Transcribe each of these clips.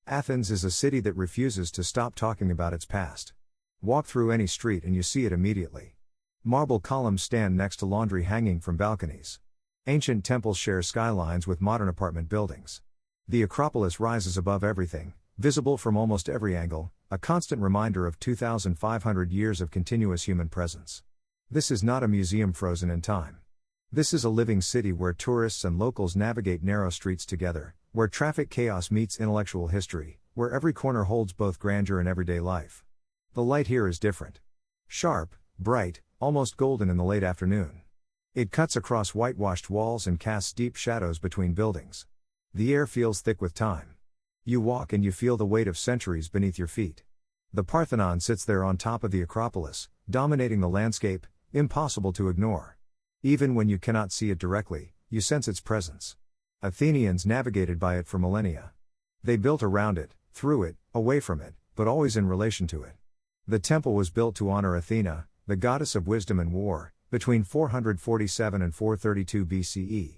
Athens is a city that refuses to stop talking about its past. Walk through any street and you see it immediately. Marble columns stand next to laundry hanging from balconies. Ancient temples share skylines with modern apartment buildings. The Acropolis rises above everything, visible from almost every angle, a constant reminder of 2,500 years of continuous human presence. This is not a museum frozen in time. This is a living city where tourists and locals navigate narrow streets together, where traffic chaos meets intellectual history, where every corner holds both grandeur and everyday life. The light here is different. Sharp, bright, almost golden in the late afternoon. It cuts across whitewashed walls and casts deep shadows between buildings. The air feels thick with time. You walk and you feel the weight of centuries beneath your feet. The Parthenon sits there on top of the Acropolis, dominating the landscape, impossible to ignore. Even when you cannot see it directly, you sense its presence. Athenians navigated by it for millennia. They built around it, through it, away from it, but always in relation to it. The temple was built to honor Athena, the goddess of wisdom and war, between 447 and 432 BCE.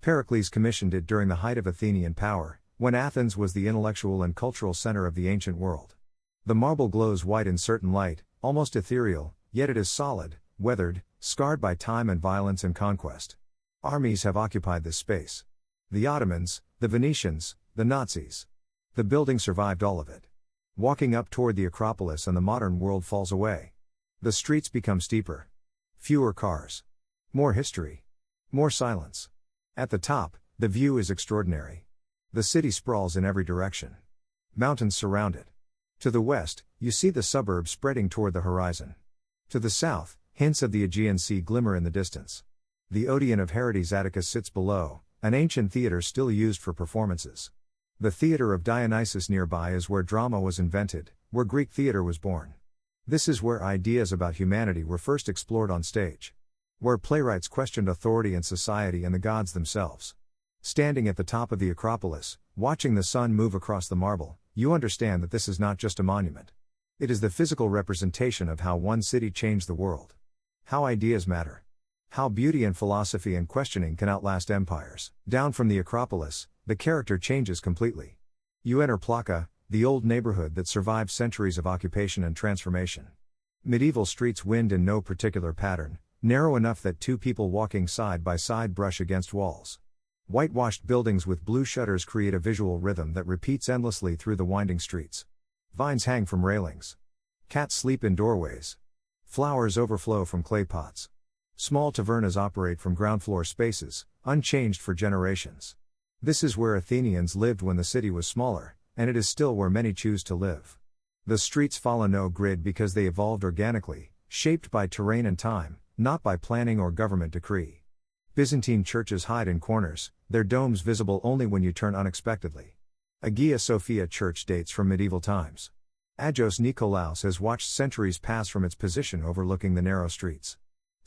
Pericles commissioned it during the height of Athenian power, when Athens was the intellectual and cultural center of the ancient world. The marble glows white in certain light, almost ethereal, yet it is solid, weathered, scarred by time and violence and conquest. Armies have occupied this space. The Ottomans, the Venetians, the Nazis. The building survived all of it. Walking up toward the Acropolis and the modern world falls away. The streets become steeper. Fewer cars. More history. More silence. At the top, the view is extraordinary. The city sprawls in every direction. Mountains surround it. To the west, you see the suburbs spreading toward the horizon. To the south, hints of the Aegean Sea glimmer in the distance. The Odeon of Herodes Atticus sits below, an ancient theater still used for performances. The theater of Dionysus nearby is where drama was invented, where Greek theater was born. This is where ideas about humanity were first explored on stage. Where playwrights questioned authority and society and the gods themselves. Standing at the top of the Acropolis, watching the sun move across the marble, you understand that this is not just a monument. It is the physical representation of how one city changed the world. How ideas matter. How beauty and philosophy and questioning can outlast empires. Down from the Acropolis, the character changes completely. You enter Plaka, the old neighborhood that survived centuries of occupation and transformation. Medieval streets wind in no particular pattern, narrow enough that two people walking side by side brush against walls. Whitewashed buildings with blue shutters create a visual rhythm that repeats endlessly through the winding streets. Vines hang from railings. Cats sleep in doorways. Flowers overflow from clay pots. Small tavernas operate from ground floor spaces, unchanged for generations. This is where Athenians lived when the city was smaller, and it is still where many choose to live. The streets follow no grid because they evolved organically, shaped by terrain and time, not by planning or government decree. Byzantine churches hide in corners, their domes visible only when you turn unexpectedly. Agia Sophia church dates from medieval times. Agios Nikolaos has watched centuries pass from its position overlooking the narrow streets.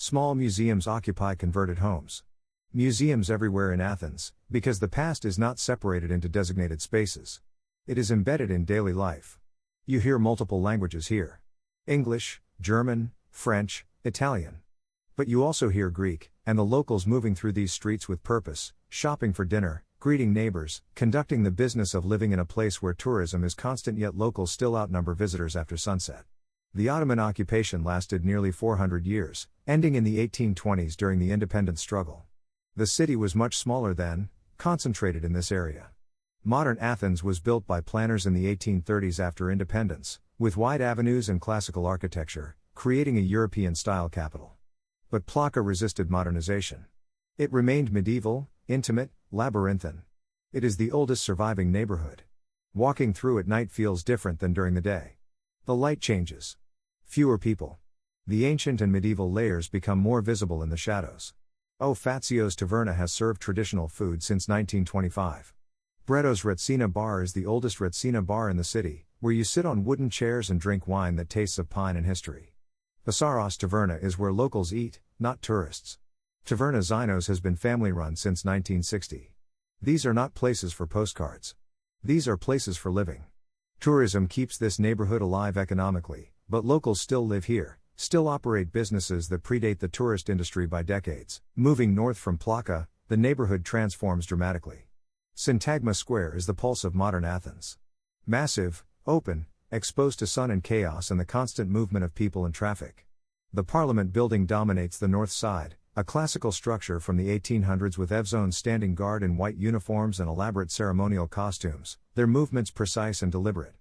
Small museums occupy converted homes. Museums everywhere in Athens, because the past is not separated into designated spaces. It is embedded in daily life. You hear multiple languages here. English, German, French, Italian. But you also hear Greek, and the locals moving through these streets with purpose, shopping for dinner, greeting neighbors, conducting the business of living in a place where tourism is constant yet locals still outnumber visitors after sunset. The Ottoman occupation lasted nearly 400 years, ending in the 1820s during the independence struggle. The city was much smaller then, concentrated in this area. Modern Athens was built by planners in the 1830s after independence, with wide avenues and classical architecture, creating a European-style capital. But Plaka resisted modernization. It remained medieval, intimate, labyrinthine. It is the oldest surviving neighborhood. Walking through at night feels different than during the day. The light changes. Fewer people. The ancient and medieval layers become more visible in the shadows. O Fazio's Taverna has served traditional food since 1925. Bretto's Retsina Bar is the oldest Retsina bar in the city, where you sit on wooden chairs and drink wine that tastes of pine and history. Psyrri's Taverna is where locals eat, not tourists. Taverna Xinos has been family-run since 1960. These are not places for postcards. These are places for living. Tourism keeps this neighborhood alive economically, but locals still live here, still operate businesses that predate the tourist industry by decades. Moving north from Plaka, the neighborhood transforms dramatically. Syntagma Square is the pulse of modern Athens. Massive, open, exposed to sun and chaos and the constant movement of people and traffic. The Parliament building dominates the north side, a classical structure from the 1800s with Evzones standing guard in white uniforms and elaborate ceremonial costumes, their movements precise and deliberate.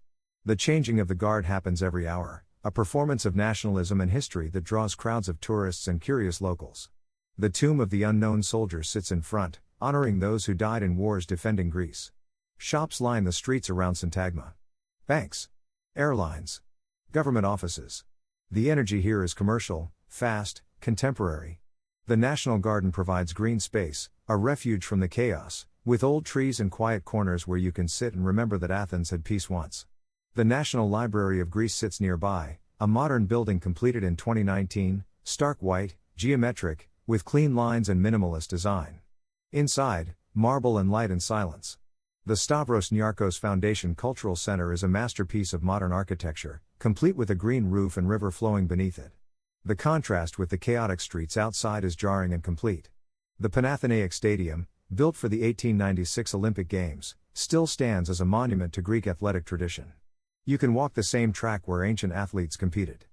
The changing of the guard happens every hour, a performance of nationalism and history that draws crowds of tourists and curious locals. The tomb of the unknown soldier sits in front, honoring those who died in wars defending Greece. Shops line the streets around Syntagma. Banks, airlines, government offices. The energy here is commercial, fast, contemporary. The National Garden provides green space, a refuge from the chaos, with old trees and quiet corners where you can sit and remember that Athens had peace once. The National Library of Greece sits nearby, a modern building completed in 2019, stark white, geometric, with clean lines and minimalist design. Inside, marble and light and silence. The Stavros Niarchos Foundation Cultural Center is a masterpiece of modern architecture, complete with a green roof and river flowing beneath it. The contrast with the chaotic streets outside is jarring and complete. The Panathenaic Stadium, built for the 1896 Olympic Games, still stands as a monument to Greek athletic tradition. You can walk the same track where ancient athletes competed.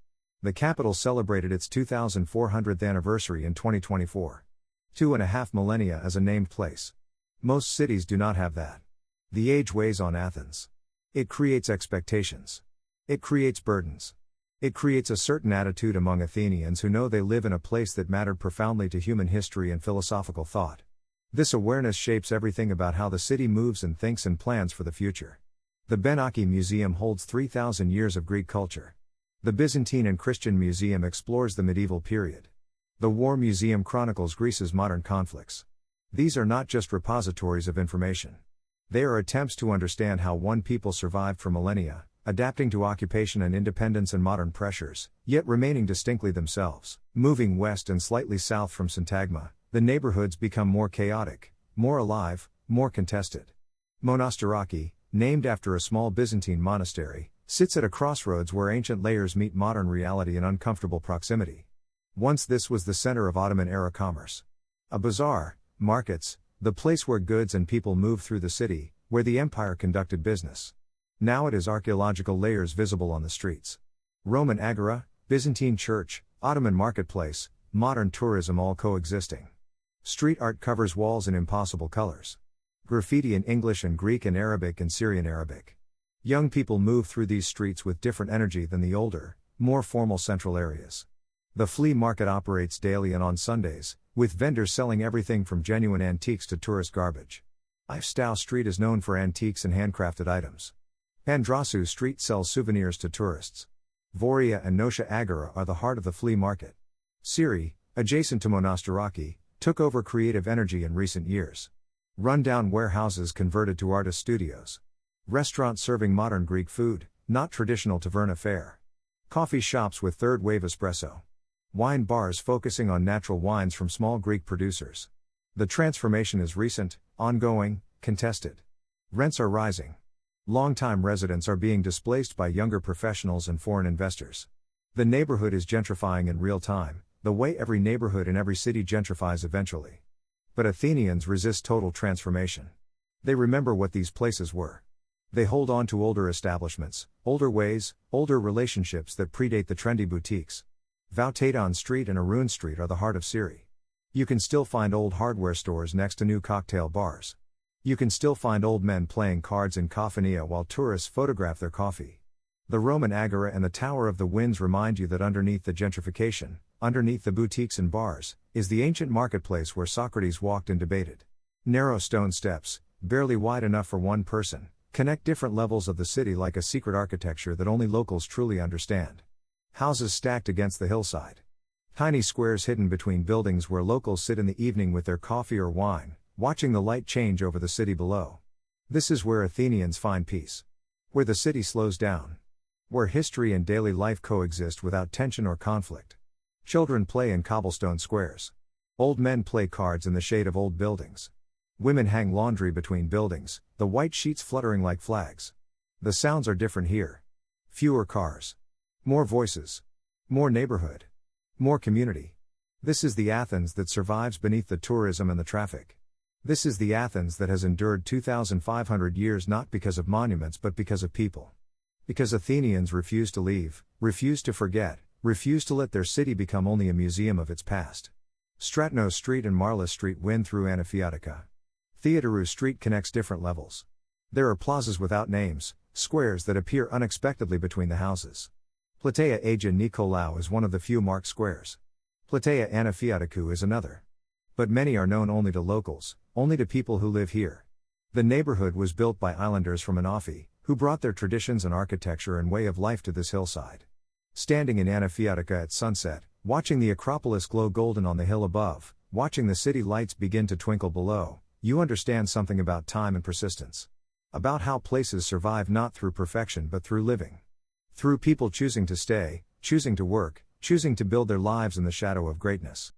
The capital celebrated its 2400th anniversary in 2024. 2.5 millennia as a named place. Most cities do not have that. The age weighs on Athens. It creates expectations. It creates burdens. It creates a certain attitude among Athenians who know they live in a place that mattered profoundly to human history and philosophical thought. This awareness shapes everything about how the city moves and thinks and plans for the future. The Benaki Museum holds 3,000 years of Greek culture. The Byzantine and Christian Museum explores the medieval period. The War Museum chronicles Greece's modern conflicts. These are not just repositories of information. They are attempts to understand how one people survived for millennia, adapting to occupation and independence and modern pressures, yet remaining distinctly themselves. Moving west and slightly south from Syntagma, the neighborhoods become more chaotic, more alive, more contested. Monastiraki, named after a small Byzantine monastery, sits at a crossroads where ancient layers meet modern reality in uncomfortable proximity. Once this was the center of Ottoman-era commerce. A bazaar, markets, the place where goods and people moved through the city, where the empire conducted business. Now it is archaeological layers visible on the streets. Roman Agora, Byzantine church, Ottoman marketplace, modern tourism all coexisting. Street art covers walls in impossible colors. Graffiti in English and Greek and Arabic and Syrian Arabic. Young people move through these streets with different energy than the older, more formal central areas. The flea market operates daily and on Sundays, with vendors selling everything from genuine antiques to tourist garbage. Ifstau Street is known for antiques and handcrafted items. Pandrasu Street sells souvenirs to tourists. Voria and Nosha Agora are the heart of the flea market. Psyrri, adjacent to Monastiraki, took over creative energy in recent years. Run-down warehouses converted to artist studios. Restaurants serving modern Greek food, not traditional taverna fare. Coffee shops with third-wave espresso. Wine bars focusing on natural wines from small Greek producers. The transformation is recent, ongoing, contested. Rents are rising. Long-time residents are being displaced by younger professionals and foreign investors. The neighborhood is gentrifying in real time, the way every neighborhood in every city gentrifies eventually. But Athenians resist total transformation. They remember what these places were. They hold on to older establishments, older ways, older relationships that predate the trendy boutiques. Voutadon Street and Arun Street are the heart of Psyrri. You can still find old hardware stores next to new cocktail bars. You can still find old men playing cards in Kafania while tourists photograph their coffee. The Roman Agora and the Tower of the Winds remind you that underneath the gentrification, underneath the boutiques and bars, is the ancient marketplace where Socrates walked and debated. Narrow stone steps, barely wide enough for one person, connect different levels of the city like a secret architecture that only locals truly understand. Houses stacked against the hillside. Tiny squares hidden between buildings where locals sit in the evening with their coffee or wine, watching the light change over the city below. This is where Athenians find peace. Where the city slows down. Where history and daily life coexist without tension or conflict. Children play in cobblestone squares. Old men play cards in the shade of old buildings. Women hang laundry between buildings, the white sheets fluttering like flags. The sounds are different here. Fewer cars. More voices. More neighborhood. More community. This is the Athens that survives beneath the tourism and the traffic. This is the Athens that has endured 2,500 years not because of monuments but because of people. Because Athenians refused to leave, refused to forget, refused to let their city become only a museum of its past. Stratnos Street and Marlis Street win through Anafiotika. Theodorou Street connects different levels. There are plazas without names, squares that appear unexpectedly between the houses. Plataea Agia Nikolaou is one of the few marked squares. Plataea Anafiotikou is another. But many are known only to locals, only to people who live here. The neighborhood was built by islanders from Anafi, who brought their traditions and architecture and way of life to this hillside. Standing in Anafiotika at sunset, watching the Acropolis glow golden on the hill above, watching the city lights begin to twinkle below, you understand something about time and persistence. About how places survive not through perfection but through living. Through people choosing to stay, choosing to work, choosing to build their lives in the shadow of greatness.